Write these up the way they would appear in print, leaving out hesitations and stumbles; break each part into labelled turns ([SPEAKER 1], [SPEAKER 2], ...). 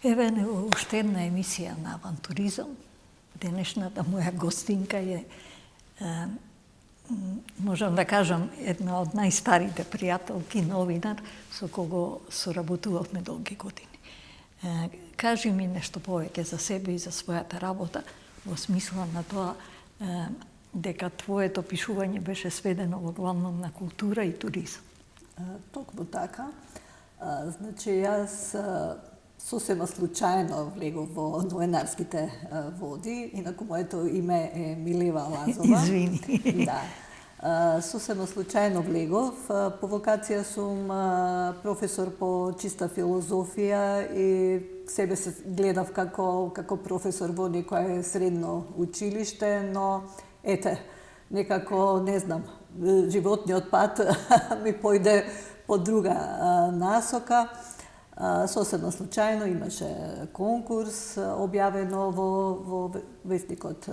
[SPEAKER 1] Еве уште една емисија на авантуризам. Денешната моја гостинка е, можам да кажам, една од најстарите пријателки, новинар, со кого соработувавме долги години. Кажи ми нешто повеќе за себе и за својата работа, во смисла на тоа дека твоето пишување беше сведено во главном на култура и туризам.
[SPEAKER 2] Токму така. Значи, јас сосема случајно влегов во новинарските води, инаку моето име е Милева Лазова.
[SPEAKER 1] Извини.
[SPEAKER 2] Да. Сосема случајно влегов. По вокација сум професор по чиста филозофија и себе се гледав како професор во некое средно училиште, но ете, некако, не знам, животниот пат ми појде по друга насока. Сосема случајно имаше конкурс објавено во вестникот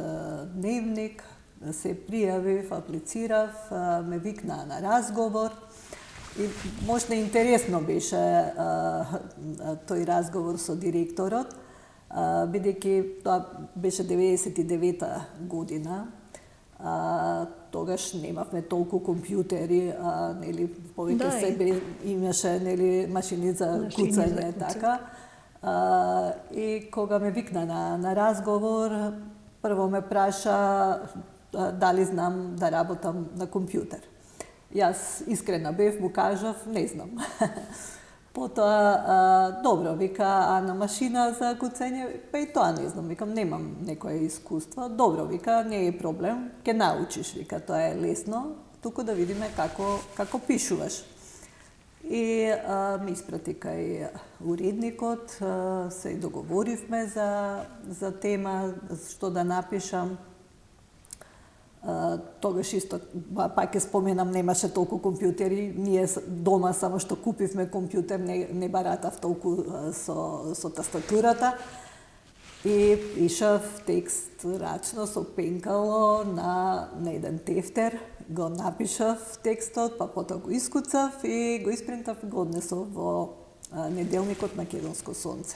[SPEAKER 2] Дневник, се пријавив, аплицирав, ме викнаа на разговор и можда интересно беше тој разговор со директорот, бидејќи тоа беше 99-та година. Тогаш немавме толку компјутери, нели, повеќе себе имаше, нели, машини за куцање, така. И кога ме викна на разговор, прво ме праша дали знам да работам на компјутер. Јас искрена бев, му кажав, не знам. Потоа, добро, вика, а на машина за куцење, па и тоа не знам, викам, немам некое искуство. Добро, вика, не е проблем, ќе научиш, вика, тоа е лесно, туку да видиме како пишуваш. И ми испрати кај уредникот, се договоривме за тема, што да напишам. Тогаш исто, пак ќе споменам, немаше толку компјутери, ние дома само што купивме компјутер, не баратав толку со тастатурата. И пишав текст рачно со пенкало на еден тефтер, го напишав текстот, па потоа го искуцав и го испринтав и го однесов во неделникот Македонско сонце.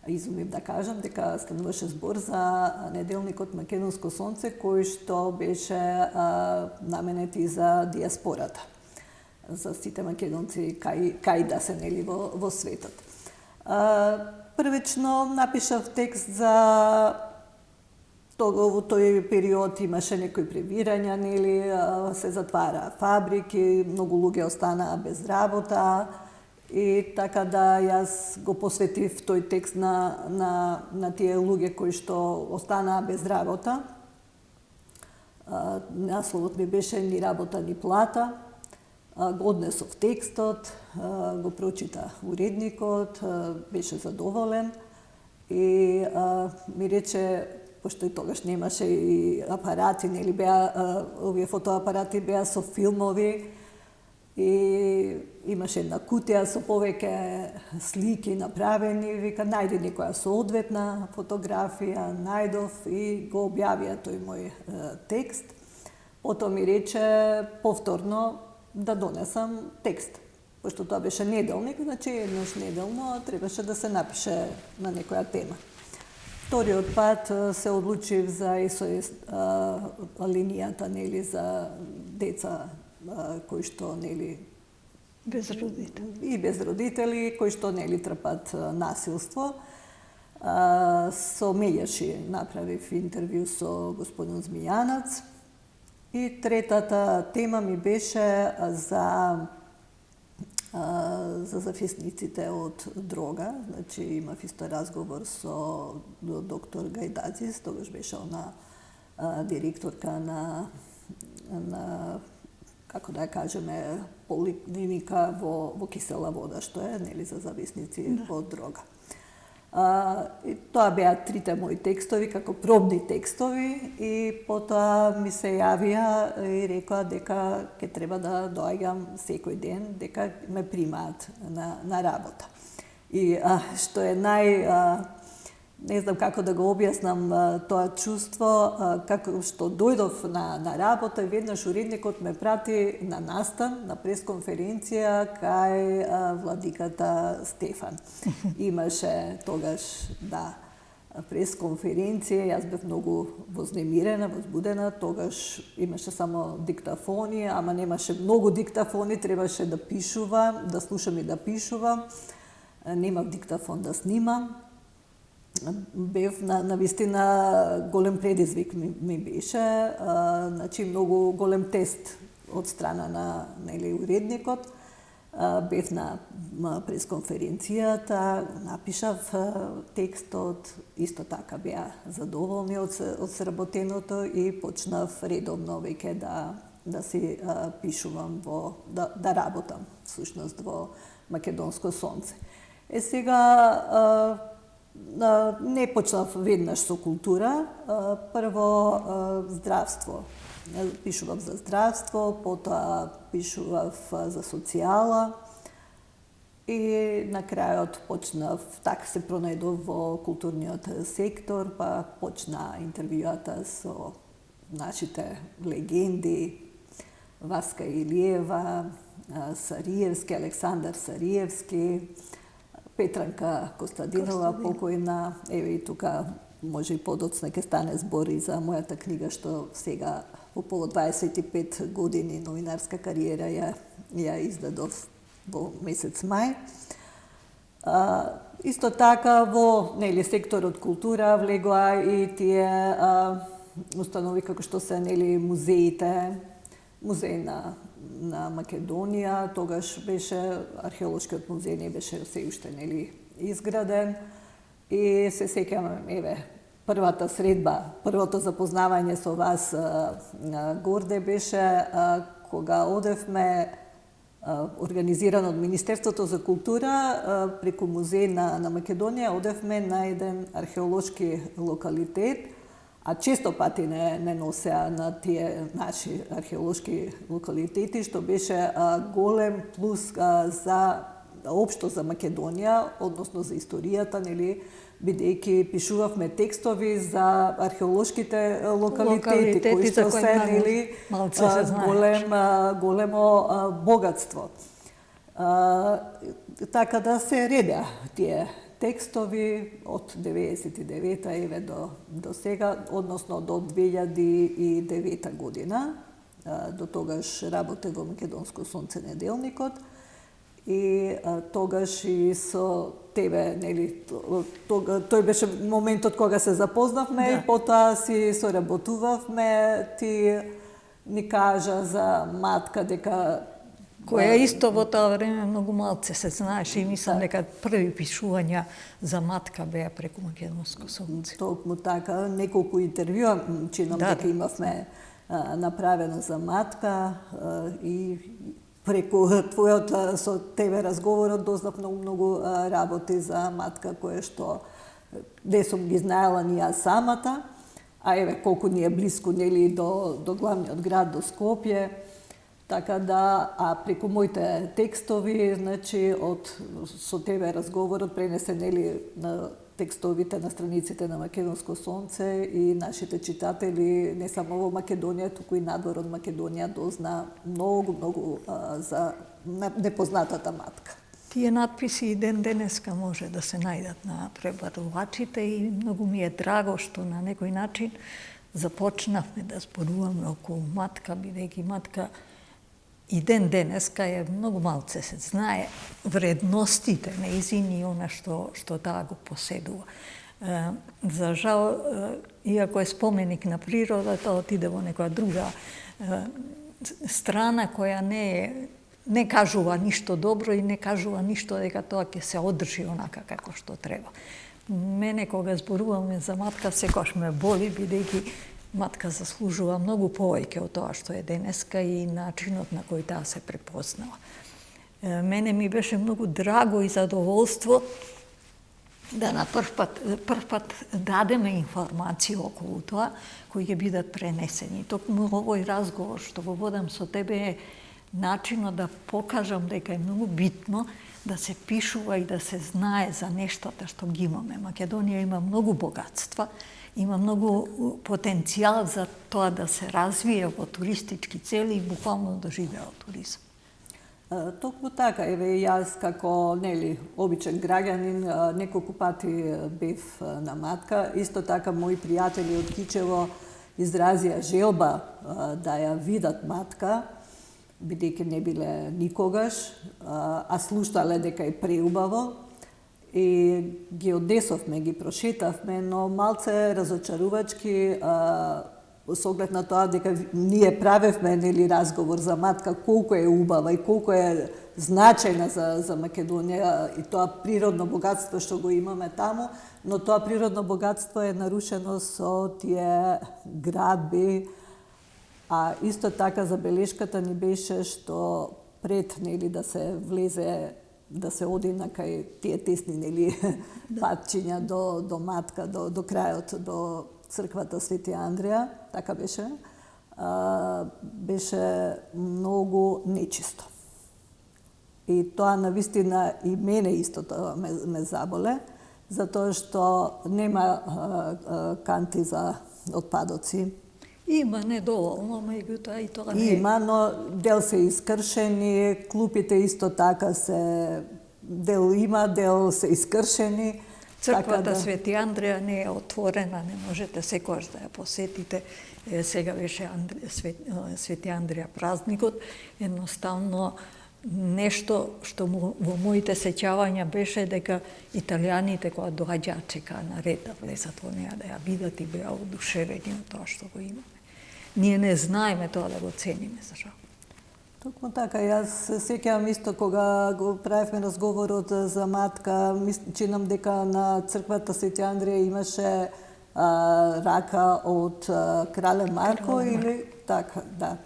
[SPEAKER 2] Изумив да кажам дека стануваше збор за неделникот Македонско сонце, кој што беше наменет и за диаспората, за сите македонци кај да се, нели, во светот. Првично напишав текст за во тој период имаше некои превирања, нели, се затвара фабрики, многу луѓе останаа без работа. И така да јас го посветив тој текст на тие луѓе кои што останаа без работа. Насловот ми беше Ни работа, ни плата. Го однесов текстот, го прочита уредникот, беше задоволен и ми рече, пошто и тогаш немаше и апарати, нели, овие фотоапарати беа со филмови, и имаше една кутија со повеќе слики направени, вика, најди некоја соодветна фотографија, најдов и го објавија тој мој текст. Потоа ми рече повторно да донесам текст, пошто тоа беше неделник, значи еднаш неделно требаше да се напише на некоја тема. Вториот пат се одлучив за СОС линијата, нели, за деца кои што, нели,
[SPEAKER 1] без родители.
[SPEAKER 2] И без родители, кои што, нели, трпат насилство. Со Мејаши направив интервју со господин Змијанац. И третата тема ми беше за зависниците од дрога. Значи, имав исто разговор со доктор Гајдацис, тогаш беше она директорка на како да ја кажеме, поликлиника во Кисела Вода, што е, нели, за зависници од дрога. И тоа беа трите мои текстови, како пробни текстови, и потоа ми се јавија и рекоа дека ќе треба да доаѓам секој ден, дека ме примаат на работа. И што е не знам како да го објаснам тоа чувство, како што дојдов на работа и веднаш уредникот ме прати на настан, на пресконференција кај владиката Стефан. Имаше тогаш, пресконференција, јас бев многу вознемирена, возбудена, тогаш имаше само диктафони, ама немаше многу диктафони, требаше да пишувам, да слушам и да пишувам. Немав диктафон да снимам. Бев на вистина голем предизвик ми беше, значи многу голем тест од страна на уредникот. Бев на пресконференцијата, напишав текстот, исто така беа задоволни од сработеното и почнав редовно веќе да си пишувам да работам всушност во Македонско сонце. Сега не почнав веднаш со култура, прво здравство. Пишував за здравство, потоа пишував за социјала и на крајот почнав, така се пронајдов во културниот сектор, па почна интервјуата со нашите легенди, Васка Илиева, Сариевски, Александар Сариевски, Петранка Костадинова, покојна, еве и тука може и подоцна ќе стане збор и за мојата книга што сега по повод 25 години новинарска кариера ја издадов во месец мај. Исто така во секторот култура влегоа и тие установи како што се музеите, музеј на Македонија, тогаш беше археолошкиот музеј не беше се уште изграден и се сеќавам првата средба, првото запознавање со вас горде беше кога одевме организиран од Министерството за култура преку музеј на Македонија, одевме на еден археолошки локалитет, а често пати не носеа на тие наши археолошки локалитети, што беше голем плюс за општо за Македонија, односно за историјата, бидејќи пишувавме текстови за археолошките локалитети кои што се големо богатство. Така да се редеа тие текстови од 99-та до сега, односно до 2009 година. До тогаш работев во Македонско сонце неделникот и тогаш и со тебе, тој беше моментот кога се запознавме и потоа си соработувавме, ти ни кажа за матка дека
[SPEAKER 1] која исто во тоа време многу малце се знаеше и мислам дека први пишувања за матка беа преку Македонско сонце.
[SPEAKER 2] Толку така, неколку интервјуа чинам дека имавме направено за матка и преку твојот со тебе разговорот дознав многу работи за матка која што не сум ги знаела ни ја самата, а еве колку ни е блиску до главниот град, до Скопје. Така да, а преку моите текстови, значи со тебе разговорот пренесе на текстовите на страниците на Македонско сонце и нашите читатели не само во Македонија, туку и надвор од Македонија дозна многу за непознатата матка.
[SPEAKER 1] Тие надписи и ден денеска може да се најдат на пребарувачите и многу ми е драго што на некој начин започнавме да зборуваме околу матка, бидејќи матка и ден денеска е многу малце се знае вредностите нејзини и она што таа го поседува. За жал, иако е споменик на природата, отиде во некоја друга страна која не кажува ништо добро и не кажува ништо дека тоа ќе се одржи онака како што треба. Мене кога зборуваме за матка секогаш ме боли, бидејќи матка заслужува многу повеќе од тоа што е денеска и начинот на кој таа се препознава. Мене ми беше многу драго и задоволство да на прв пат дадеме информација околу тоа кои ќе бидат пренесени. Токму овој разговор што го водам со тебе е начинот да покажам дека е многу битно да се пишува и да се знае за нештата што ги имаме. Македонија има многу богатства, има многу потенцијал за тоа да се развие во туристички цели и буквално да живее од туризам.
[SPEAKER 2] Токму така, еве јас како обичен граѓанин неколку пати бев на Матка, исто така мои пријатели од Кичево изразија желба да ја видат Матка, бидејќи не биле никогаш, а слушнале дека е преубаво и ги однесовме, ги прошетавме, но малце разочарувачки со оглед на тоа дека ние правевме разговор за Матка, колку е убава и колку е значајна за Македонија и тоа природно богатство што го имаме таму, но тоа природно богатство е нарушено со тие градби, а исто така забелешката ни беше што пред да се влезе, да се оди на кај тие тесни патчиња до Матка, до крајот, до црквата Свети Андреја, така беше, беше многу нечисто. И тоа навистина и мене исто тоа ме заболе, затоа што нема канти за отпадоци.
[SPEAKER 1] Има недоволно, меѓутоа и тоа не
[SPEAKER 2] има, но дел се искршени, клупите исто така се дел има, дел се искршени.
[SPEAKER 1] Црквата Свети Андреја не е отворена, не можете секогаш да ја посетите. Сега беше Свети Андреја празникот. Едноставно, нешто што во моите сеќавања беше дека италијаните кога доаѓаа чекаа на ред да влезат во неа, да ја видат и беа одушевени од тоа што го имаме. Ние не знаеме тоа да го цениме, за жал.
[SPEAKER 2] Токму така, јас се сеќавам исто кога го правевме разговорот за Матка, чинам дека на црквата Свети Андреја имаше рака од крале Марко или така, да.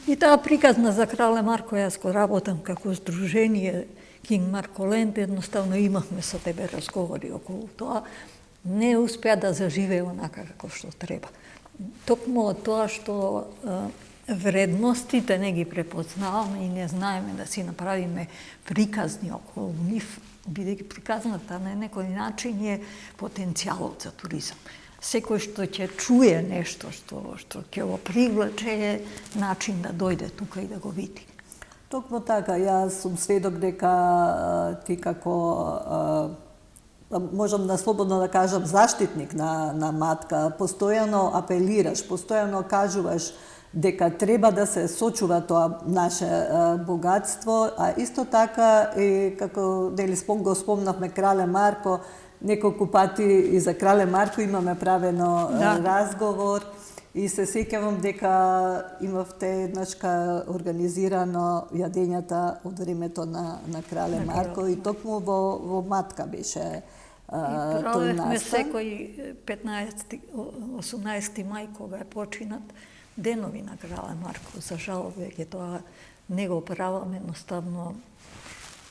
[SPEAKER 1] И таа приказна за крале Марко, јас го работам како здружение Кинг Марко Ленд, едноставно имавме со тебе разговори околу тоа, не успеа да заживее онака како што треба. Токму од тоа што вредностите не ги препознаваме и не знаеме да си направиме приказни околу нив, бидејќи приказната на некој начин е потенцијалот за туризам. Секој што ќе чуе нешто што ќе го привлече е начин да дојде тука и да го види.
[SPEAKER 2] Токму така, јас сум сведок дека ти како можам да слободно да кажам заштитник на Матка, постојано апелираш, постојано кажуваш дека треба да се сочува тоа наше богатство, а исто така и како го спомнавме крале Марко, неколку пати и за крале Марко имаме правено разговор и се сеќавам дека имавте еднашка организирано јадењата од времето на крале Марко и токму во Матка беше тој настан.
[SPEAKER 1] Правевме секој 18 мај кога е починат денови на крале Марко. За жал, веќе тоа не го правам, едноставно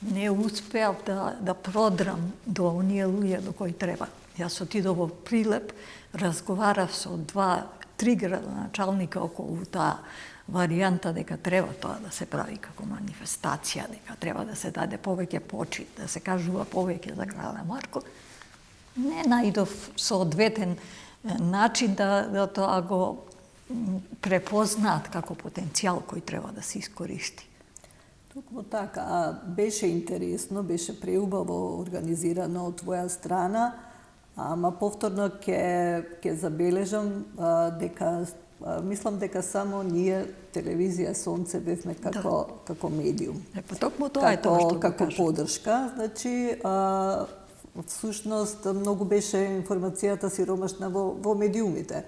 [SPEAKER 1] не успеав да продрам до оние луѓе до кои треба. Јас отидов во Прилеп, разговарав со 2-3 градоначалника околу таа варијанта дека треба тоа да се прави како манифестација, дека треба да се даде повеќе почит, да се кажува повеќе за крале Марко. Не најдов соодветен начин да тоа го препознаат како потенцијал кој треба да се искористи.
[SPEAKER 2] Токму така, беше интересно, беше преубаво организирано од твоја страна, ама повторно ќе забележам дека мислам дека само ние телевизија Сонце бевме како медиум.
[SPEAKER 1] Токму тоа е тоа што
[SPEAKER 2] како поддршка, значи всушност многу беше информацијата сиромашна во медиумите.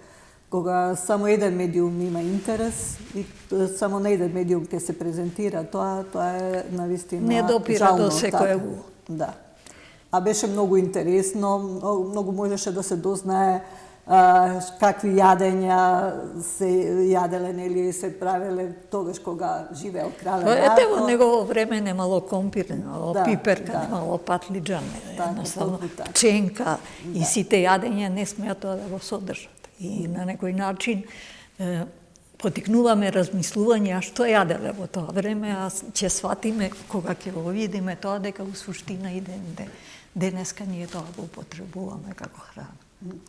[SPEAKER 2] Кога само еден медиум има интерес и само на еден медиум ќе се презентира, тоа е навистина
[SPEAKER 1] не допира до секој.
[SPEAKER 2] Да. А беше многу интересно, многу можеше да се дознае какви јадења се јаделе, нели се правеле тогаш кога живеел крале Марко.
[SPEAKER 1] Ете во негово време немало компир, немало пиперка, немало патлиџан, едноставно пченка и сите јадења не смеа тоа да го содржат. И на некој начин потикнуваме размислување, а што јаделе во тоа време, а ќе сватиме кога ќе го видиме тоа дека у суштина и денеска ние тоа го употребуваме како храна.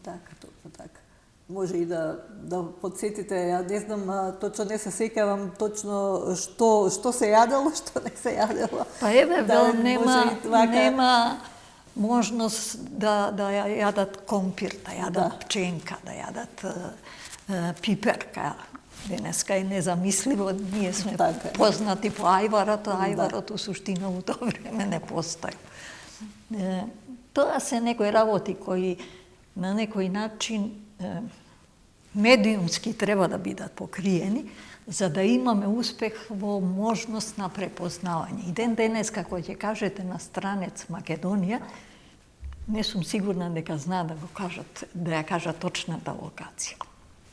[SPEAKER 2] Така, точно така. Може и да подсетите, ја не знам, точно не се сеќавам точно што се јадело, што не се јадело.
[SPEAKER 1] Па еве, нема можност да ја јадат компир, да јадат пченка, да јадат пиперка. Денеска е незамисливо, ние сме познати по ајварот, а ајварот у суштина у тоа време не постои. Тоа се некои работи кои на некој начин медиумски треба да бидат покриени, за да имаме успех во можност на препознавање. И денеска, кога ќе кажете на странец Македонија, не сум сигурна дека знаат да го кажат, да ја кажат точната локација.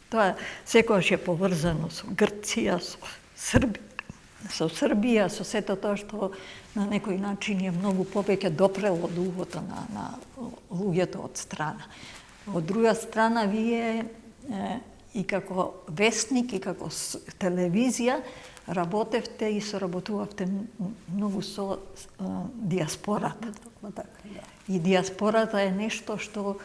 [SPEAKER 1] Тоа секогаш е поврзано со Грција, со Србија, со сето тоа што на некој начин е многу повеќе допрело до ухото на луѓето од страна. Од друга страна, вие и како вестник, и како телевизија работевте и соработувавте многу со диаспората. И диаспората е нешто што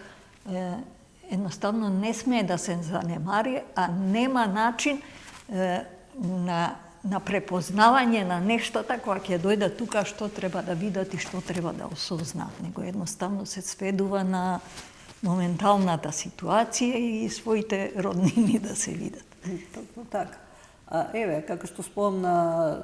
[SPEAKER 1] едноставно не смее да се занемари, а нема начин на препознавање на нештата кога ќе дојдат тука, што треба да видат и што треба да осознаат. Него едноставно се сведува на моменталната ситуација и своите роднини да се видат.
[SPEAKER 2] Точно така. Еве, како што спомна,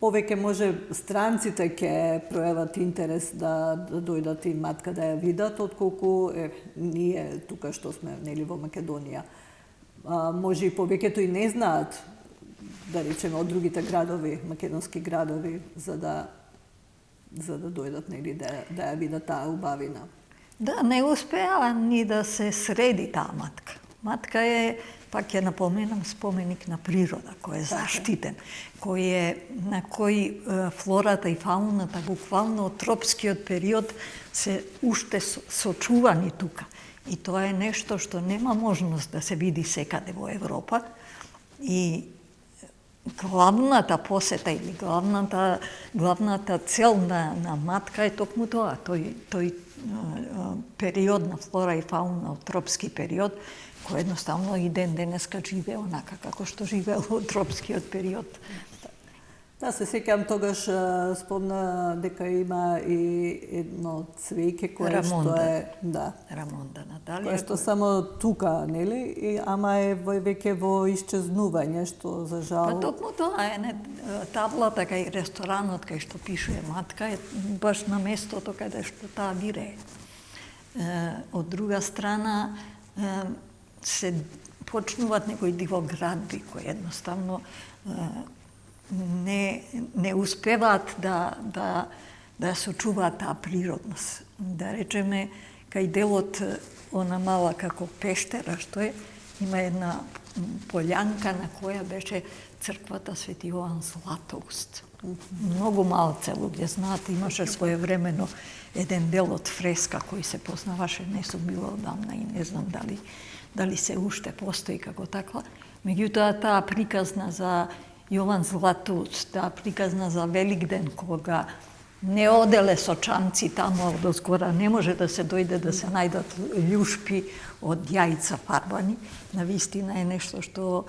[SPEAKER 2] повеќе може странците ќе пројават интерес да дојдат и матка да ја видат, отколку ние тука што сме во Македонија. Може и повеќето и не знаат, да речеме, од другите градови, македонски градови, за да дојдат да ја видат таа убавина.
[SPEAKER 1] Да, не успеа ни да се среди таа матка. Матка е, пак ќе напоменам, споменик на природа, кој е заштитен, на кој флората и фауната, буквално од тропскиот период, се уште сочувани тука. И тоа е нешто што нема можност да се види секаде во Европа. И главната посета или главната цел на матка е токму тоа, тој период на флора и фауна од тропски период, кој едноставно и денеска живее онака како што живеел од тропскиот период.
[SPEAKER 2] Да, се сеќавам тогаш спомна дека има и едно цвеќе кое што е
[SPEAKER 1] Рамонда Наталија,
[SPEAKER 2] кое што само тука, нели, ама е веќе во исчезнување, што за жал.
[SPEAKER 1] Па токму тоа е, таблата кај ресторанот кај што пишува матка е баш на местото каде што таа вирее. Од друга страна се почнуваат некои дивоградби кои едноставно не успеваат да сочуваат таа природност. Да речеме, кај делот она мала како пештера што е, има една полјанка на која беше црквата Свети Јован Златоуст. Многу малце луѓе знаат, имаше своевремено еден дел од фреска кој се познаваше, не сум била одамна и не знам дали се уште постои како таква. Меѓутоа таа приказна за Јован Златоуст, таа приказна за Великден, кога не оделе сочанци таму од озгора, не може да се дојде да се најдат љушпи од јајца фарбани. Навистина е нешто што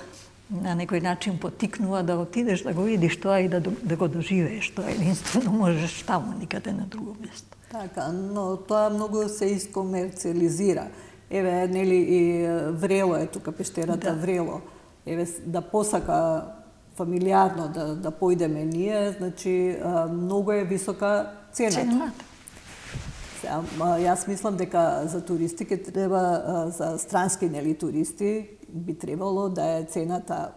[SPEAKER 1] на некој начин потикнува да отидеш да го видиш тоа и да го доживееш. Тоа единствено можеш таму, никаде на друго место.
[SPEAKER 2] Така, но тоа многу се искомерциализира. Еве, нели, и Врело е тука, пештерата Врело. Еве, да посака фамилиарно да појдеме ние, значи многу е висока цената. Јас мислам дека за туристи ке треба, за странски нели туристи, би требало да е цената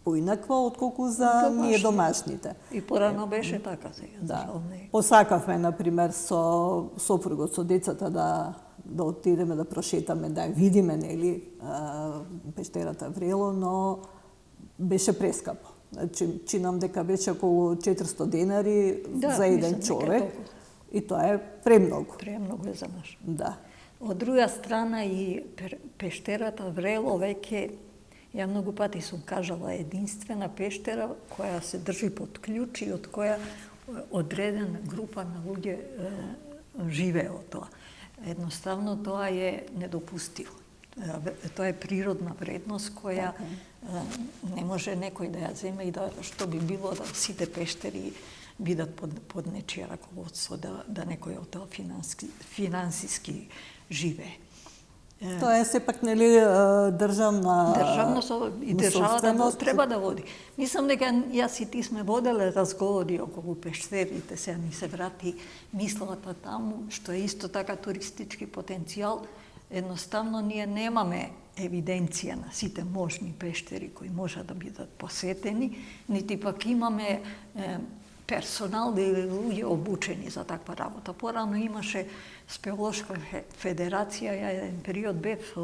[SPEAKER 2] поинаква отколку за ние домашните.
[SPEAKER 1] И порано беше така сега.
[SPEAKER 2] Да. Посакавме, например, со сопругот, со децата да отидеме да прошетаме, да ја видиме, нели, пештерата Врело, но беше прескапо. Значи, чинам дека беше околу 400 денари за еден човек. И тоа е премногу.
[SPEAKER 1] Премногу е за нас.
[SPEAKER 2] Да.
[SPEAKER 1] Од друга страна и пештерата Врело веќе Ја многу пати сум кажала единствена пештера која се држи под клjuč и од која одредена група на луѓе живее од тоа. Едноставно тоа е недопустиво. Тоа е природна вредност која не може некој да ја земе и да што би било да сите пештери бидат под нечија раководство, да некој од тоа финансиски живее.
[SPEAKER 2] Тоа е сепак нели државна
[SPEAKER 1] и државата треба да води. Мислам дека јас и ти сме воделе разговори околу пештерите, сега ми се врати мислата таму, што е исто така туристички потенцијал. Едноставно ние немаме евиденција на сите можни пештери кои можат да бидат посетени, нити пак имаме персонал или луѓе обучени за таква работа. Порано имаше Спелошка федерација, ја еден период бев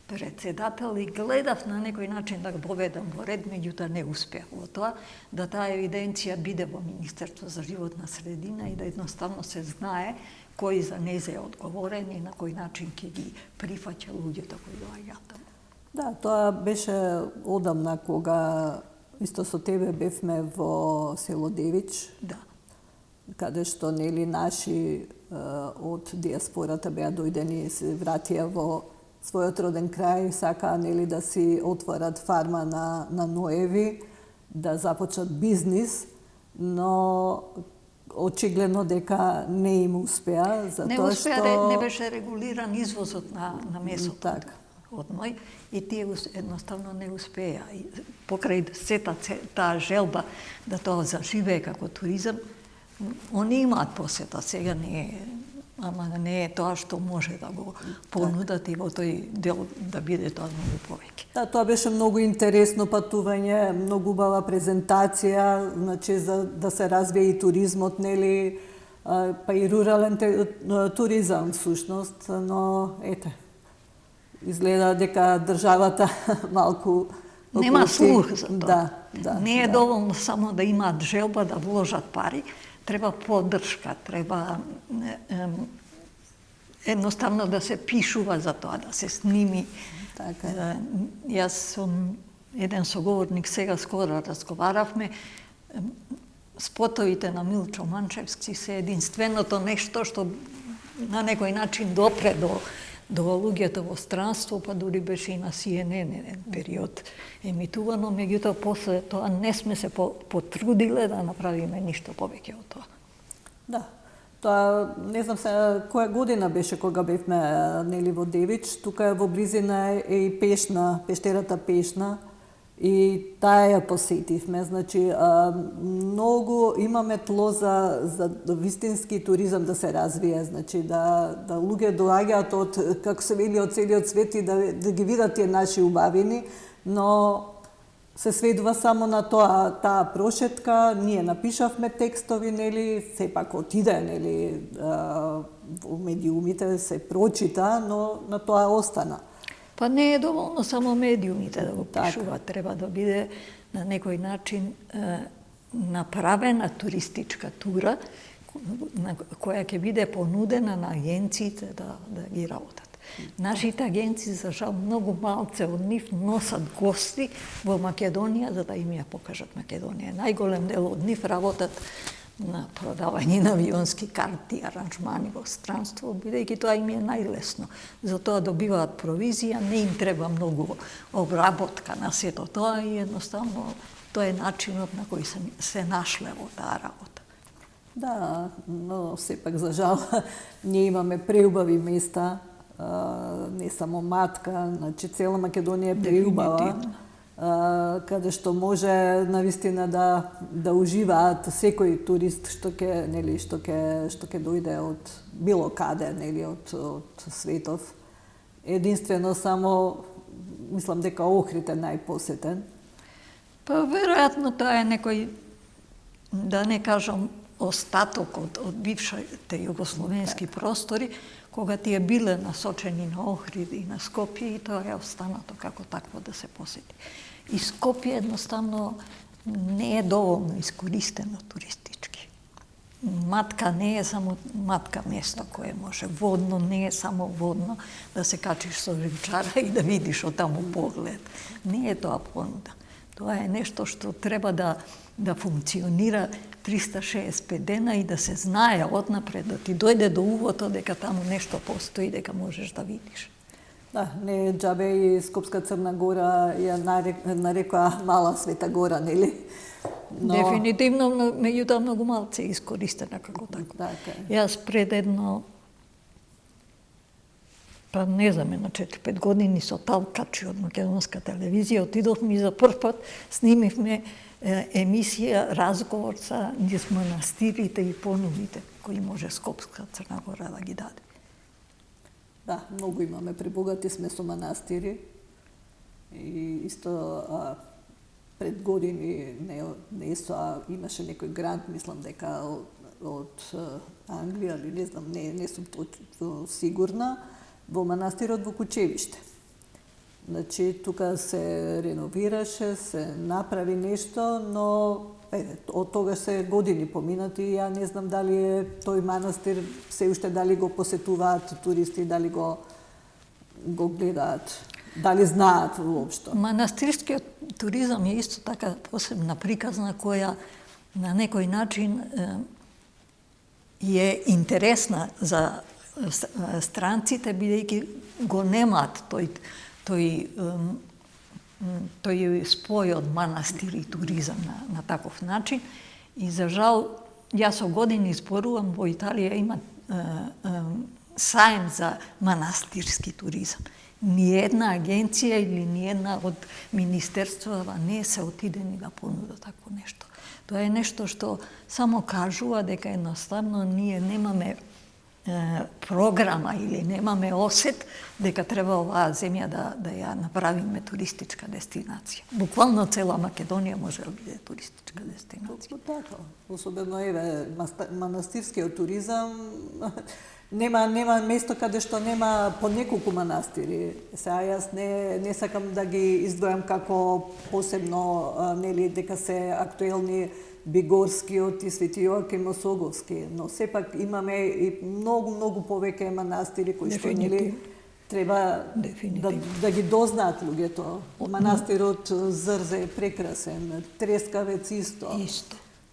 [SPEAKER 1] председател и гледав на некој начин да го поведам во ред, меѓутоа не успеав во тоа, да таа евиденција биде во Министерство за животна средина и да едноставно се знае кој за незе е одговорен и на кој начин ќе ги прифаќа луѓето кои доаѓаат таму.
[SPEAKER 2] Да, тоа беше одамна кога исто со тебе бевме во село Девич.
[SPEAKER 1] Да.
[SPEAKER 2] Каде што нели наши од диаспората беа дојдени и се вратија во својот роден крај, сакаа нели да си отворат фарма на ноеви, да започнат бизнис, но очигледно дека не им успеа, затоа што
[SPEAKER 1] не беше регулиран извозот на месото.
[SPEAKER 2] Така.
[SPEAKER 1] Од ној и тие едноставно не успеа. И покрај сета таа желба да тоа заживее како туризам, они имаат посета, сега не е, ама не е тоа што може да го понудат и во тој дел да биде тоа многу повеќе.
[SPEAKER 2] Да, тоа беше многу интересно патување, многу убава презентација, значи за да се развие и туризмот, нели, па и рурален туризам всушност, но ете, изгледа дека државата малку
[SPEAKER 1] нема слух за тоа.
[SPEAKER 2] Да,
[SPEAKER 1] не е доволно само да имаат желба да вложат пари, треба поддршка, треба едноставно да се пишува за тоа, да се сними.
[SPEAKER 2] Така.
[SPEAKER 1] Јас сум еден соговорник, сега скоро разговаравме, спотовите на Милчо Манчевски се единственото нешто што на некој начин допре до луѓето во странство, па дури беше и на CNN еден период емитувано, меѓутоа после тоа не сме се потрудиле да направиме ништо повеќе од тоа.
[SPEAKER 2] Да. Тоа не знам се која година беше кога бевме нели во Девич, тука во близина е и Пешна, пештерата Пешна, и таа ја посетивме. Значи многу имаме тло за вистински туризам да се развие, значи да луѓе доаѓаат од, како се вели, од целиот свет и да ги видат тие наши убавини, но се сведува само на тоа, таа прошетка, ние напишавме текстови, нели, сепак отиде, нели, во медиумите се прочита, но на тоа остана.
[SPEAKER 1] Па не е доволно само медиумите да го пишуваат, треба да биде на некој начин направена туристичка тура која ќе биде понудена на агенциите да ги работат. Нашите агенции, за жал, многу малце од нив носат гости во Македонија за да им ја покажат Македонија. Најголем дел од нив работат на продавање на авионски карти, аранжмани во странство, бидејќи тоа им е најлесно. Затоа добиваат провизија, не им треба многу обработка на сето тоа и едноставно тоа е начинот на кој се нашле во таа работа.
[SPEAKER 2] Да, но сепак за жал ние имаме преубави места, не само Матка, значи цела Македонија е преубава, каде што може навистина да уживаат секој турист што ќе дојде од било каде, нели, од светов. Единствено само мислам дека Охрид е најпосетен.
[SPEAKER 1] Па веројатно тоа е некој, да не кажам, остаток од бившите југословенски простори, кога тие биле насочени на Охрид и на Скопје, и тоа е останато како такво да се посети. И Скопје едноставно не е доволно искористено туристички. матка не е само матка место кое може. Водно не е само водно да се качиш со рибчара и да видиш од таму поглед. Не е тоа понуда. Тоа е нешто што треба да функционира 365 дена и да се знае однапред, да ти дојде до увото дека таму нешто постои, дека можеш да видиш.
[SPEAKER 2] Да, не џабе и Скопска Црна Гора ја нарекоа мала Света Гора, нели?
[SPEAKER 1] Но... Дефинитивно, меѓутоа многу малце е искористена како така.
[SPEAKER 2] Така.
[SPEAKER 1] Јас пред едно, па не знам, на 4-5 години со талкачи од македонска телевизија отидовме и за прв пат снимивме емисија, разговор со низ манастирите и понудите кои може Скопска Црна Гора да ги даде.
[SPEAKER 2] Да, многу имаме, пребогати сме со манастири. И исто пред години имаше некој грант, мислам дека од Англија, или не знам, не сум точно сигурна, во манастирот во Кучевиште. Значи, тука се реновираше, се направи нешто, но од тога се години поминати и ја не знам дали е тој манастир се уште дали го посетуваат туристи, дали го гледаат, дали знаат воопшто.
[SPEAKER 1] Манастирскиот туризам е исто така посебна приказна која на некој начин е интересна за странците, бидејќи го немаат тој спој од манастир и туризам на таков начин. И за жал, јас со години зборувам, во Италија има саем за манастирски туризам. Ниедна агенција или ниедна од министерствата не се отидени да понуда такво нешто. Тоа е нешто што само кажува дека едноставно ние немаме програма или немаме осет дека треба оваа земја да ја направиме туристичка дестинација. Буквално цела Македонија може да биде туристичка дестинација.
[SPEAKER 2] Така, особено манастирскиот туризам нема место каде што нема по неколку манастири. Сега јас не сакам да ги издвојам како посебно, нели, дека се актуелни Бигорскиот и Свети Јоаким Осоговски, но сепак имаме и многу повеќе манастири кои што, нели, треба да ги дознаат луѓето. Манастирот Зрзе е прекрасен, Трескавец исто.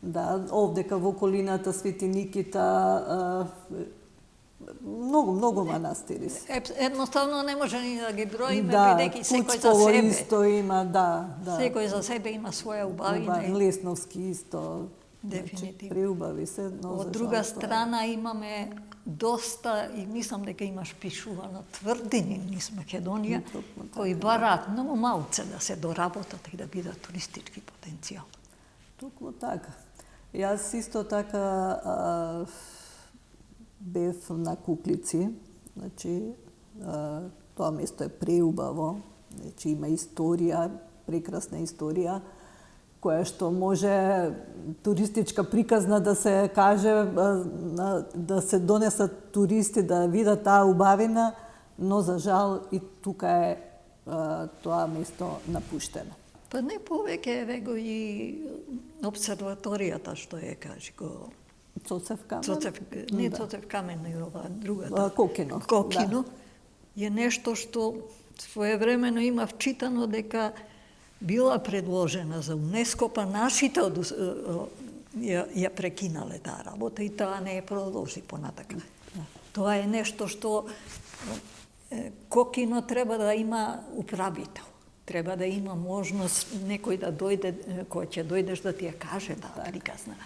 [SPEAKER 2] Да, овдека во околината Свети Никита, многу манастири се.
[SPEAKER 1] Едноставно не може ни да ги броиме, бидејќи секој за себе.
[SPEAKER 2] Исто има, да.
[SPEAKER 1] Секој за себе има своја убавина.
[SPEAKER 2] Лесновски исто.
[SPEAKER 1] Дефинитивно.
[SPEAKER 2] Преубави се, но
[SPEAKER 1] од друга страна имаме доста, и мислам дека имаш пишувано тврдини низ Македонија, кои бараат многу малце да се доработат и да бидат туристички потенцијал.
[SPEAKER 2] Токму така. Јас исто така бев на Куклици, значи тоа место е преубаво, значи има историја, прекрасна историја, која што може туристичка приказна да се каже, да се донесат туристи да видат таа убавина, но за жал и тука е тоа место напуштено.
[SPEAKER 1] Па не повеќе вего и обсерваторијата што е, кажи го,
[SPEAKER 2] Цоцев камен?
[SPEAKER 1] Не Цоцев камен, но ова другата.
[SPEAKER 2] Кокино.
[SPEAKER 1] Кокино е нешто што своевремено има вчитано дека била предложена за УНЕСКО, па нашите ја прекинале таа работа и таа не ја продолжи понатака. Тоа е нешто што Кокино треба да има управител. Треба да има можност некој да дојде, кој ќе дојдеш да ти ја каже таа приказна.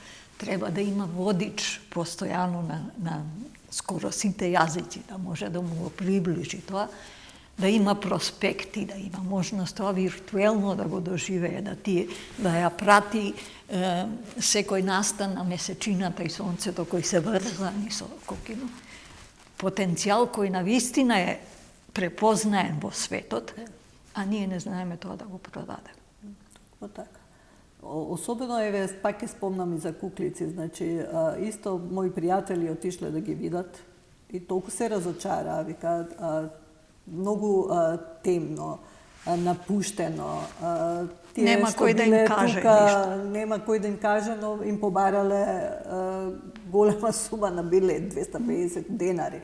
[SPEAKER 1] Треба да има водич постојано на скоро сите јазици, да може да му го приближи тоа, да има проспекти, да има можност тоа виртуелно да го доживее, да ја прати секој настан на месечината и сонцето кои се врзани со Кокино. Потенцијал кој навистина е препознаен во светот, а ние не знаеме тоа да го продадеме.
[SPEAKER 2] Така. Особено, еве, пак ќе спомнам и за Куклици, значи, исто мои пријатели отишле да ги видат и толку се разочараа, викаат, многу темно, напуштено.
[SPEAKER 1] Нема кој да им каже ништо.
[SPEAKER 2] Нема кој да им каже, но им побарале голема сума на билет, 250 денари.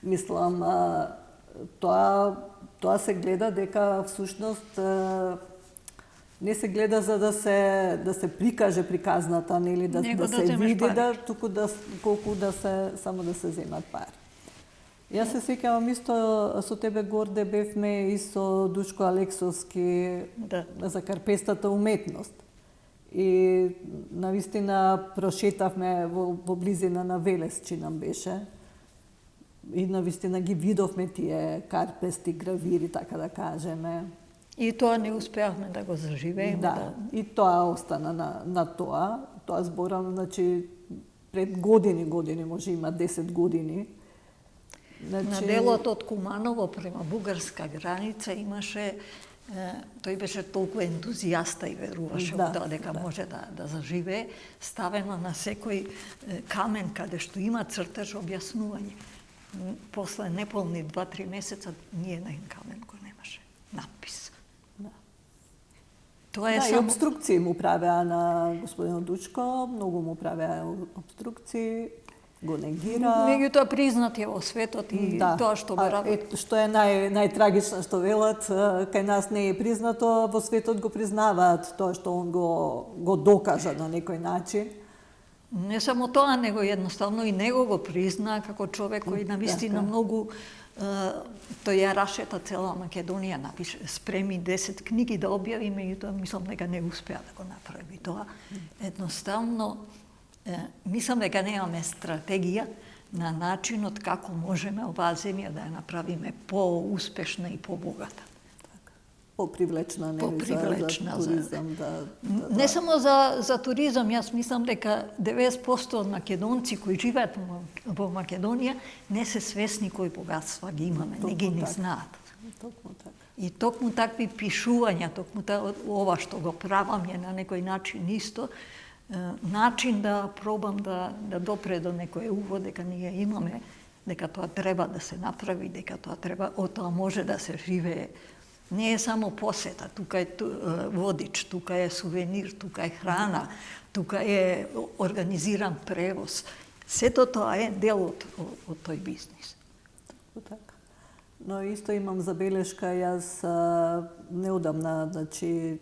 [SPEAKER 2] Мислам, тоа се гледа дека всушност не се гледа за да се прикаже приказната, нели, да се види, туку колку само да се земат пари. Јас се сеќавам исто со тебе, Горде, бевме и со Душко Алексовски за карпестата уметност. И навистина прошетавме во близина на Велес, нам беше. И навистина ги видовме тие карпести, гравири, така да кажеме.
[SPEAKER 1] И тоа не успеавме да го заживееме.
[SPEAKER 2] Да, и тоа остана на тоа. Тоа зборам, значи, пред години, може има 10 години. Значи...
[SPEAKER 1] На делот од Куманово према бугарска граница имаше, тој беше толку ентузијаста и веруваше во тоа дека може да заживее, ставено на секој камен каде што има цртеж објаснување. После неполни 2-3 месеца ниједен на камен го немаше надпис. Тоа е
[SPEAKER 2] и обструкции му правеа на господинот Дучко, многу му правеа обструкции, го негира.
[SPEAKER 1] Меѓутоа признат е во светот и тоа што го работи.
[SPEAKER 2] Што е најтрагично што велат, кај нас не е признато, во светот го признаваат тоа што он го докажа на некој начин.
[SPEAKER 1] Не само тоа, него едноставно и него го призна како човек кој навистина многу тој ја рашета цела Македонија, напише, спреми 10 книги да објави, меѓутоа мислам дека не успеа да го направи тоа. Едноставно мислам дека немаме стратегија на начинот како можеме оваа земја да ја направиме по-успешна и по-богата.
[SPEAKER 2] Попривлечна,
[SPEAKER 1] Попривлечна
[SPEAKER 2] за туризам.
[SPEAKER 1] Не само за туризам, јас мислам дека 90% од македонци кои живеат во Македонија не се свесни кои богатства ги имаме, не ги не знаат. И токму такви пишувања, токму ова што го правам е на некој начин исто, начин да пробам да допре до некој увод дека ние имаме, дека тоа треба да се направи, дека тоа треба, од тоа може да се живее. Не е само посета, тука е водич, тука е сувенир, тука е храна, тука е организиран превоз. Сето тоа е дел од тој бизнис.
[SPEAKER 2] Така. Но исто имам забелешка, јас неодамна, значи,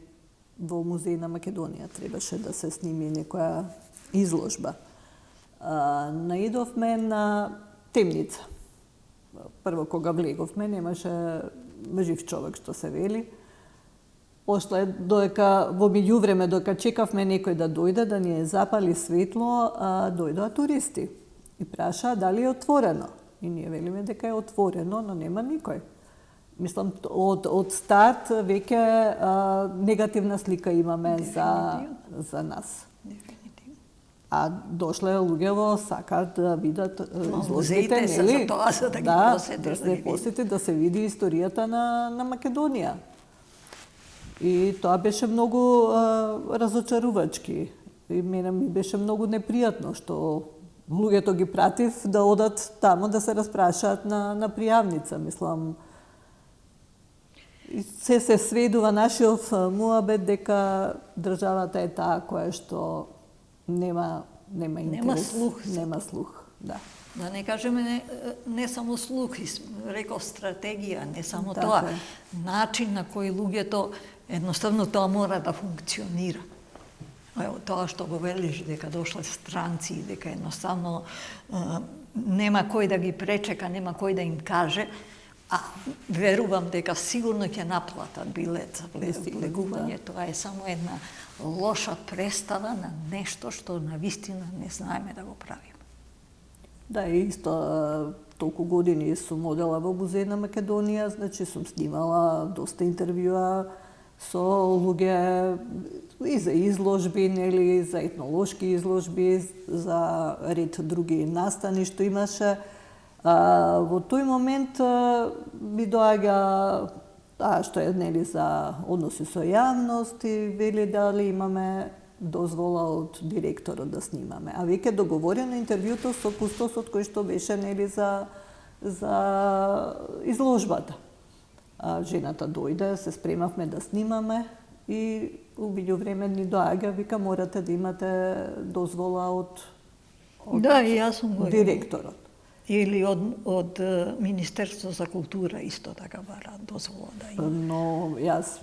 [SPEAKER 2] во Музеј на Македонија требаше да се сними некоја изложба. Наидовме на темница. Прво кога влеговме, немаше жив човек, што се вели. После додека во меѓувреме додека чекавме некој да дојде да ни запали светло, дојдоа туристи и прашаа дали е отворено. И ние велиме дека е отворено, но нема никој. Мислам, од старт веќе негативна слика имаме за нас. А дошле луѓето сакаат да видат изложбите, нели?
[SPEAKER 1] Да се
[SPEAKER 2] посети, да се види историјата на Македонија. И тоа беше многу разочарувачки. И мене ми беше многу непријатно што луѓето ги пратив да одат тамо да се распрашаат на пријавница. Мислам, се сведува нашиот муабет дека државата е таа која што нема интерес, нема слух, да.
[SPEAKER 1] Да не кажеме не само слух, реков стратегија, не само тоа, начин на кој луѓето едноставно тоа мора да функционира. Тоа што го велиш дека дошле странци, дека едноставно нема кој да ги пречека, нема кој да им каже, а верувам дека сигурно ќе наплатат билет за влегување. Тоа е само една лоша представа на нешто што навистина не знаеме да го правиме.
[SPEAKER 2] Да, и исто толку години сум одела во Музеј на Македонија, значи сум снимала доста интервјуа со луѓе и за изложби, нели, за етнолошки изложби, за ред други настани што имаше. Во тој момент ми доаѓа што е, нели, за односи со јавност и вели дали имаме дозвола од директорот да снимаме. А веќе договорено интервјуто со кустосот кој што беше, нели, за изложбата. Жената дојде, се спремавме да снимаме и у меѓувреме ни доаѓа, вика, морате да имате дозвола од
[SPEAKER 1] Да, и јас сум го
[SPEAKER 2] директорот.
[SPEAKER 1] Или од Министерство за култура исто така бара дозвола да има.
[SPEAKER 2] Но јас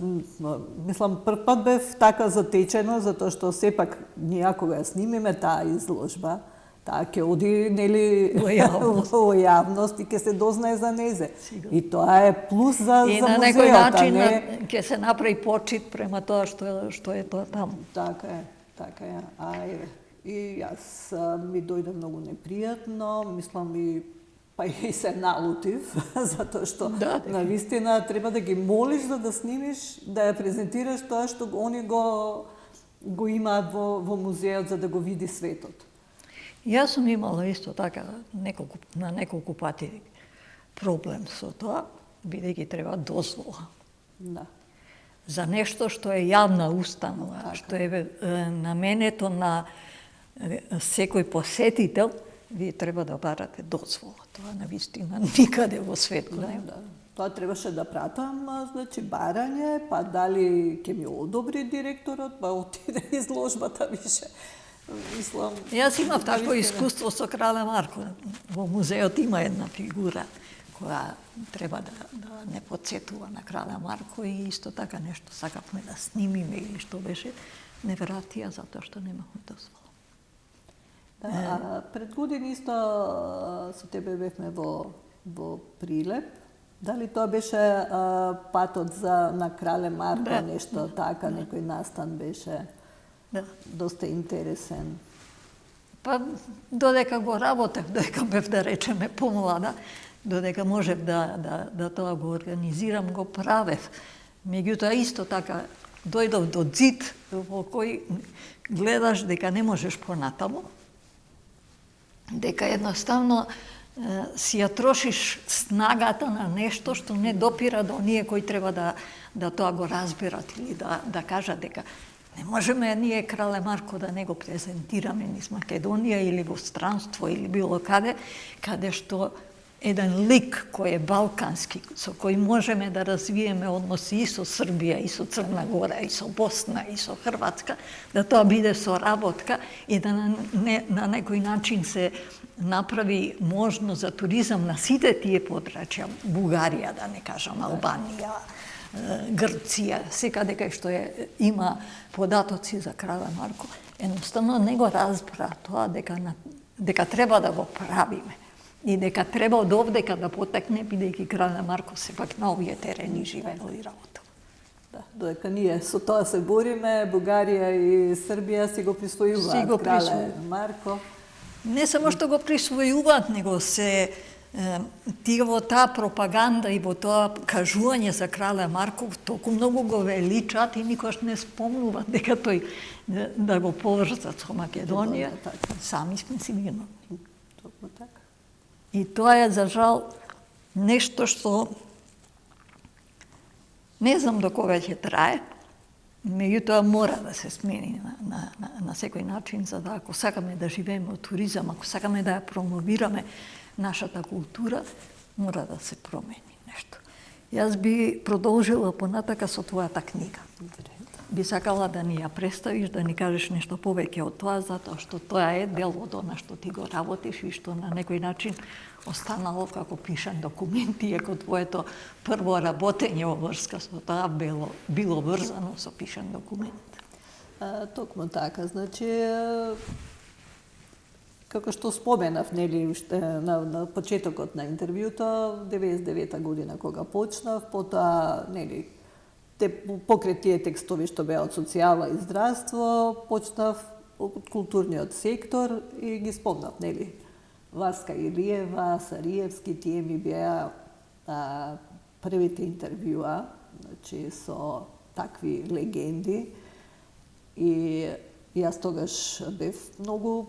[SPEAKER 2] мислам прв пат бев така затечена затоа што сепак ние ако ја снимиме таа изложба, таа ќе оди нели во јавност и ќе се дознае за незе.
[SPEAKER 1] Сигурно.
[SPEAKER 2] И тоа е плус за
[SPEAKER 1] И
[SPEAKER 2] за
[SPEAKER 1] на некој
[SPEAKER 2] музеот,
[SPEAKER 1] начин
[SPEAKER 2] не...
[SPEAKER 1] ќе се направи почит према тоа што е тоа таму.
[SPEAKER 2] Така е, така е. А еве, и јас ми дојде многу непријатно, мислам и па и се налутив, затоа што навистина треба да ги молиш за да снимиш, да ја презентираш тоа што они го имаат во музеот за да го види светот.
[SPEAKER 1] Јас сум имала исто така на неколку пати проблем со тоа, бидејќи треба дозвола.
[SPEAKER 2] Да.
[SPEAKER 1] За нешто што е јавна установа, што е наменето на секој посетител, вие треба да барате дозвола. Тоа навистина никаде во светот нема.
[SPEAKER 2] Да. Тоа требаше да пратам, значи барање, па дали ќе ми одобри директорот, па отиде изложбата више. Мислам...
[SPEAKER 1] Јас имав такво искуство со крале Марко. Во музеот има една фигура која треба да не подсетува на крале Марко и исто така нешто сакавме да снимиме или што беше, не вратија затоа што немавме дозвола.
[SPEAKER 2] Да, пред години исто со тебе бевме во Прилеп. Дали тоа беше патот на крале Марко, нешто така, некој настан беше?
[SPEAKER 1] Да.
[SPEAKER 2] Доста интересен.
[SPEAKER 1] Па, додека го работев, додека бев, да речеме, помлада, додека можев да тоа го организирам, го правев. Меѓутоа, исто така, дојдов до зид во кој гледаш дека не можеш понатаму, дека едноставно си ја трошиш снагата на нешто што не допира до оние кои треба да тоа го разберат или да кажат дека не можеме ние крале Марко да не го презентираме низ Македонија или во странство или било каде што еден лик кој е балкански, со кој можеме да развиеме односи и со Србија, и со Црна Гора, и со Босна, и со Хрватска, да тоа биде соработка и да на некој начин се направи можност за туризам на сите тие подрачја, Бугарија, да не кажам, Албанија, Грција, секаде кај што има податоци за крале Марко, едноставно не го разбра тоа дека треба да го правиме и дека треба од овдека да потекне, бидејќи крале Марко сепак на овие терени живеел и работел.
[SPEAKER 2] Да, додека ние со тоа се бориме, Бугарија и Србија си го присвојуваат крале Марко.
[SPEAKER 1] Не само што го присвојуваат, него се тие во таа пропаганда и во тоа кажување за крале Марко толку многу го величат и никош не спомнуваат дека тој да го поврзат со Македонија. Сами сме си виновни.
[SPEAKER 2] Токму така.
[SPEAKER 1] И тоа е, за жал, нешто што не знам до кога ќе трае, меѓутоа мора да се смени на секој начин, за да ако сакаме да живееме од туризам, ако сакаме да ја промовираме нашата култура, мора да се промени нешто. Јас би продолжила понатака со твојата книга. Би сакала да ни ја представиш, да ни кажеш нешто повеќе од тоа, затоа што тоа е дел од она што ти го работиш и што на некој начин останало како пишан документ, иако твоето прво работење во врска со тоа било врзано со пишан документ.
[SPEAKER 2] Токму така, значи, како што споменав, нели, уште на почетокот на интервјуто, 99-та година кога почнав, потоа, нели, покрај тие текстови што беа од социјала и здравство, почнав од културниот сектор и ги спомнав, нели, Васка Илиева, Сариевски, тие ми беа првите интервјуа, значи, со такви легенди. И јас тогаш бев многу,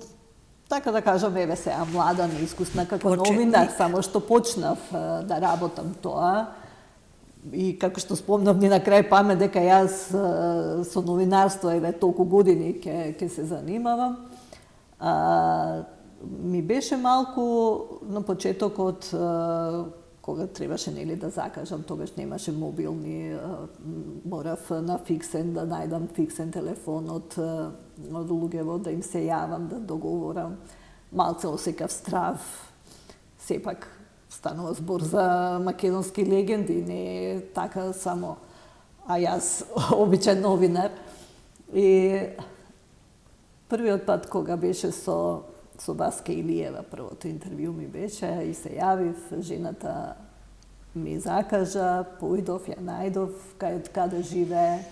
[SPEAKER 2] така да кажам, еве сега млада, неискусна како новинар, само што почнав да работам тоа. И како што спомнав ни на крај памет дека јас со новинарство еве толку години ќе се занимавам. Ми беше малку на почетокот кога требаше нели да закажам, тогаш немаше мобилни, морав на фиксен да најдам фиксен телефон од луѓево, да им се јавам, да договорам малце осекав страв. Сепак станува збор за македонски легенди, не е така само, а јас обичен новинар. И првиот пат кога беше со Васка Илиева, првото интервју ми беше и се јавив, жената ми закажа, поидов, ја најдов каде живее,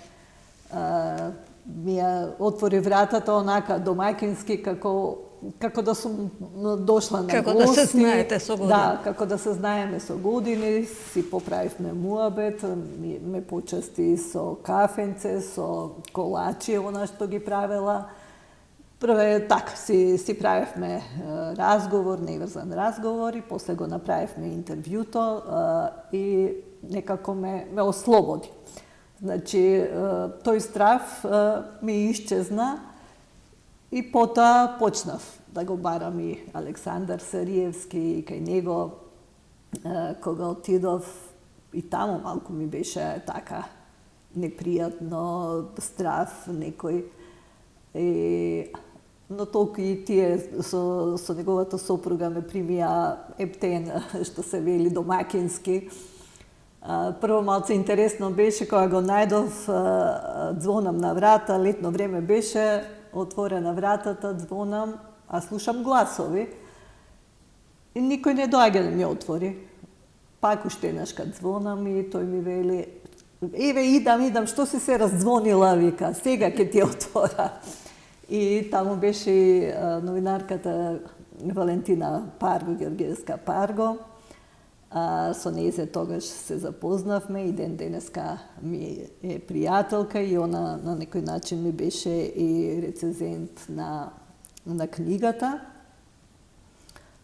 [SPEAKER 2] ми ја отвори вратата онака домаќински како да сум дошла на
[SPEAKER 1] како
[SPEAKER 2] гости.
[SPEAKER 1] Да се знаете со години.
[SPEAKER 2] Да, како да се знаеме со години, си поправивме муабет, ме почасти со кафенце, со колачи, она што ги правела. Прве така си правевме разговор, неврзан разговор и после го направивме интервјуто и некако ме ослободи. Значи, тој страв ми исчезна и потоа почнав да го барам и Александар Сариевски и кај него кога отидов и таму малку ми беше така непријатно, страв некој. Но толку и тие со неговата сопруга ме примија ептен, што се вели домакински. Прво малце интересно беше кога го најдов, звонам на врата, летно време беше, отворена вратата, звонам, а слушам гласови и никој не доаѓа да ми отвори. Пак уште еднаш кад звонам и тој ми вели: еве идам, што си се раззвонила, вика, сега ќе ти отвора. И таму беше и новинарката Валентина Парго, Георгиевска Парго. Со нејзе тогаш се запознавме и денеска ми е пријателка и она на некој начин ми беше и рецензент на книгата.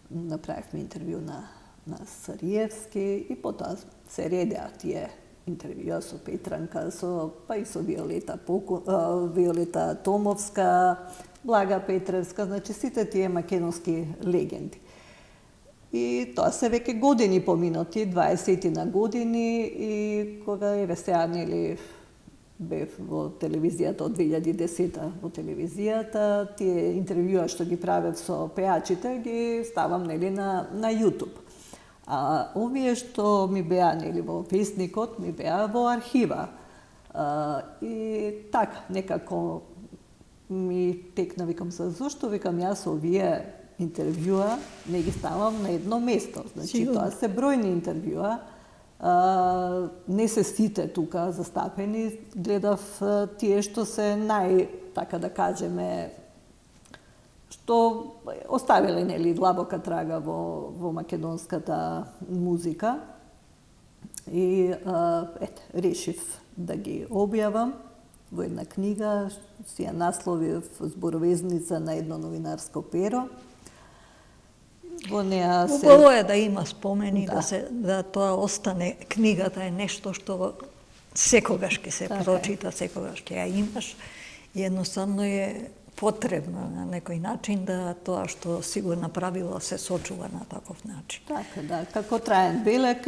[SPEAKER 2] Направивме интервју на Сариевски и потоа се редеа тие интервјуа со Петранка, па и со Виолета Томовска, Блага Петревска, значи сите тие македонски легенди. И тоа се веќе години поминати, 20 на години, и кога еве сега нели бев во телевизијата од 2010 во телевизијата, тие интервјуа што ги правев со пеачите ги ставам нели на YouTube. А овие што ми беа нели во весникот, ми беа во архива. И така некако ми текна, викам се, зошто, викам, јас овие интервјуа не ги ставам на едно место. Значи, тоа се бројни интервјуа, не се сите тука застапени, гледав тие што се така да кажеме, што оставиле нели длабока трага во македонската музика. И решив да ги објавам во една книга, си ја насловив Зборовезница на едно новинарско перо. Во неа се...
[SPEAKER 1] Убаво е да има спомени, да тоа остане. Книгата е нешто што секогаш ќе се прочита, секогаш ќе ја имаш. И едноставно е потребно на некој начин да тоа што си го направила се сочува на таков начин.
[SPEAKER 2] Така, да. Како траен белек,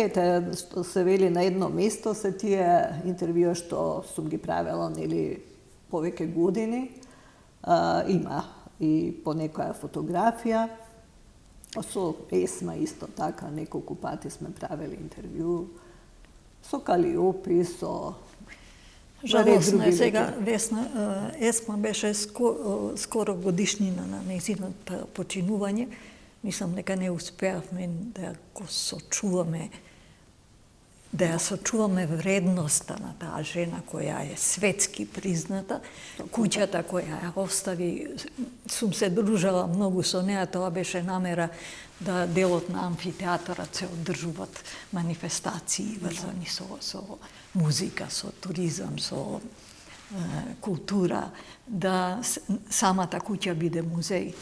[SPEAKER 2] што се вели на едно место, се тие интервјуа што сум ги правела нели повеќе години. Има и по некоја фотографија. Со Есма исто така, неколку пати сме правили интервју. Со Калиопи, со...
[SPEAKER 1] Жалосно е сега, Есма беше скоро годишнина на нејзиното починување. Мислам дека не успеавме да го сочуваме, да ја сочуваме вредноста на таа жена која е светски призната, куќата која ја остави. Сум се дружала многу со неа, тоа беше намера да делот на амфитеатарот се одржуваат манифестации врзани со музика, со туризам, со култура, да самата куќа биде музеј.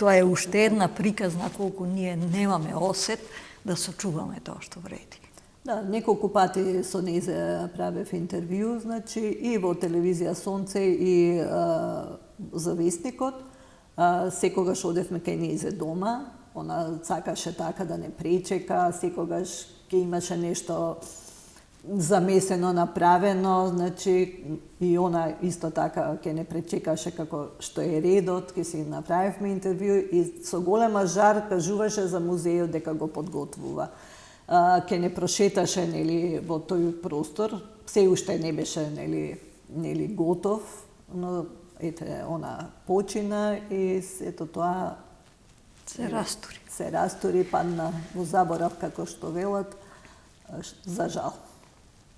[SPEAKER 1] Тоа е уште една приказна колку ние немаме осет да сочуваме тоа што вреди.
[SPEAKER 2] Да, неколку пати со нејзе правев интервју, значи и во телевизија Сонце и за Весникот. Секогаш одевме кај нејзе дома, она сакаше така да не пречека, секогаш ќе имаше нешто замесено, направено, значи и она исто така ќе не пречекаше како што е редот, ќе си направивме интервју и со голема жар кажуваше за музејот дека го подготвува. Ќе не прошеташе, нели, во тој простор, се уште не беше, нели готов, но ете она почина и ето тоа се растури, падна во заборав како што велат, за жал.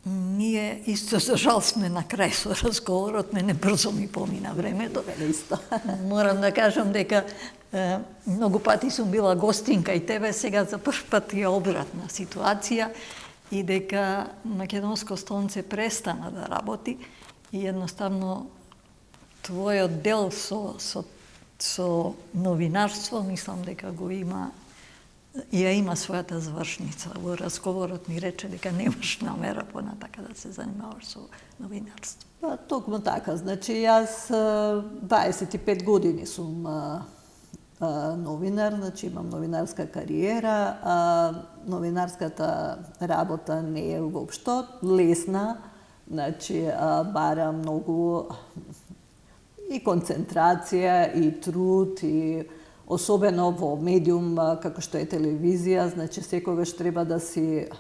[SPEAKER 1] Ние исто за жал сме на крај со разговорот, мене брзо ми помина времето.
[SPEAKER 2] Исто.
[SPEAKER 1] Морам да кажам дека многу пати сум била гостинка и тебе, сега за прв пат е обратна ситуација и дека Македонско столнице престана да работи и едноставно твојот дел со новинарство, мислам дека го има и ја има својата завршница. Во разговорот ми рече дека немаш намера понатака да се занимаваш со новинарство.
[SPEAKER 2] Па, токму така. Значи, јас 25 години сум новинар, значи имам новинарска кариера, новинарската работа не е воопшто лесна, значи бара многу и концентрација, и труд, и особено во медиум како што е телевизија, значи секогаш треба да си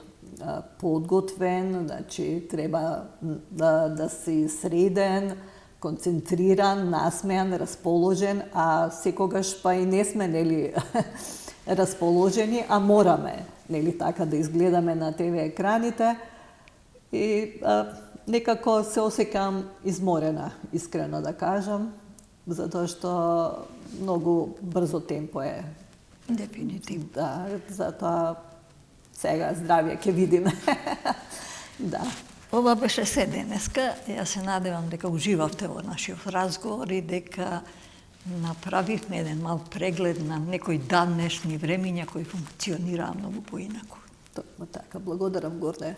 [SPEAKER 2] подготвен, значи треба да си среден, концентриран, насмеан, расположен, а секогаш па и не сме, нели, расположени, а мораме, нели, така да изгледаме на ТВ екраните и некако се осеќам изморена, искрено да кажам, затоа што многу брзо темпо е.
[SPEAKER 1] Дефинитивно.
[SPEAKER 2] Да, затоа сега здравје ќе видиме. Да.
[SPEAKER 1] Ова беше се денеска. Јас се надевам дека уживавте во нашиот разговор и дека направивме еден мал преглед на некои данешни времиња кои функционираа многу поинаку.
[SPEAKER 2] Токму така. Благодарам, Горде.